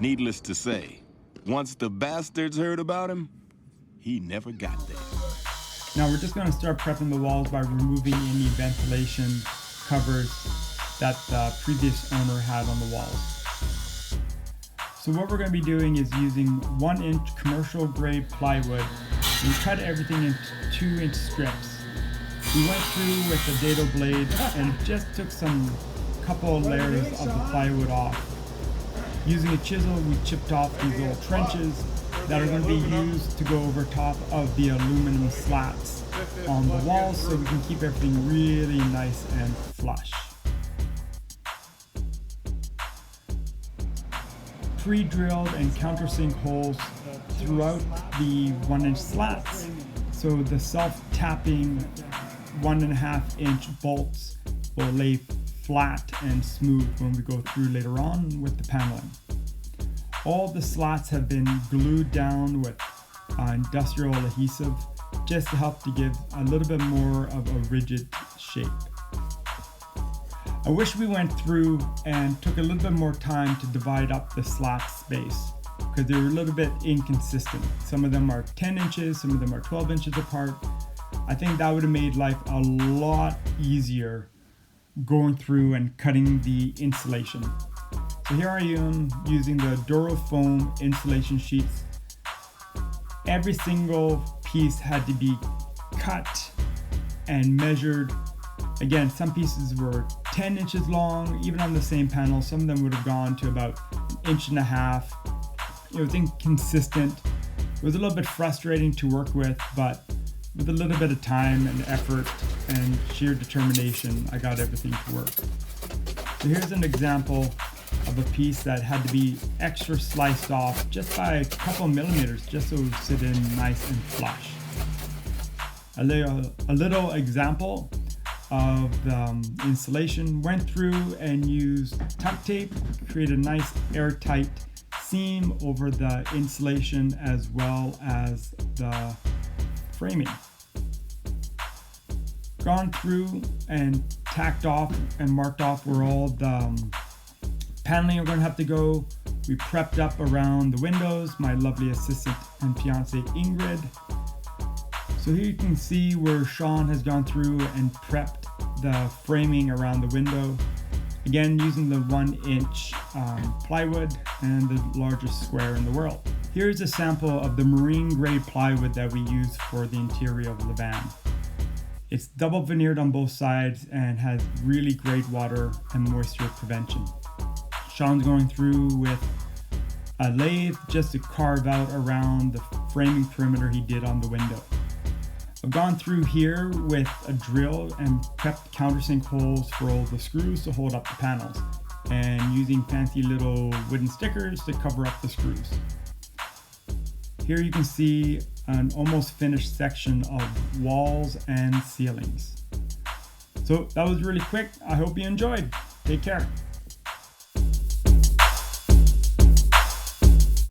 Needless to say, once the bastards heard about him, he never got there. Now we're just going to start prepping the walls by removing any ventilation covers that the previous owner had on the walls. So what we're going to be doing is using 1-inch commercial grade plywood. We cut everything into 2-inch strips. We went through with the dado blade and just took some couple of layers of the plywood off. Using a chisel, we chipped off these little trenches that are going to be used to go over top of the aluminum slats on the walls so we can keep everything really nice and flush. Pre-drilled and countersink holes throughout the 1-inch slats, so the self-tapping 1.5-inch bolts will lay flat and smooth when we go through later on with the paneling. All the slats have been glued down with industrial adhesive just to help to give a little bit more of a rigid shape. I wish we went through and took a little bit more time to divide up the slat space because they're a little bit inconsistent. Some of them are 10 inches, some of them are 12 inches apart. I think that would have made life a lot easier going through and cutting the insulation. So here I am using the Durafoam insulation sheets. Every single piece had to be cut and measured. Again, some pieces were 10 inches long, even on the same panel. Some of them would have gone to about 1.5 inches. It was inconsistent. It was a little bit frustrating to work with, but with a little bit of time and effort and sheer determination, I got everything to work. So here's an example of a piece that had to be extra sliced off just by a couple millimeters just so it would sit in nice and flush. A little example of the insulation, went through and used tuck tape to create a nice airtight seam over the insulation as well as the framing. Gone through and tacked off and marked off where all the paneling are going to have to go. We prepped up around the windows, my lovely assistant and fiance Ingrid. So here you can see where Sean has gone through and prepped the framing around the window. Again, using the 1-inch plywood and the largest square in the world. Here's a sample of the marine grade plywood that we use for the interior of the van. It's double veneered on both sides and has really great water and moisture prevention. Sean's going through with a lathe just to carve out around the framing perimeter he did on the window. I've gone through here with a drill and prepped countersink holes for all the screws to hold up the panels, and using fancy little wooden stickers to cover up the screws. Here you can see an almost finished section of walls and ceilings. So that was really quick. I hope you enjoyed. Take care.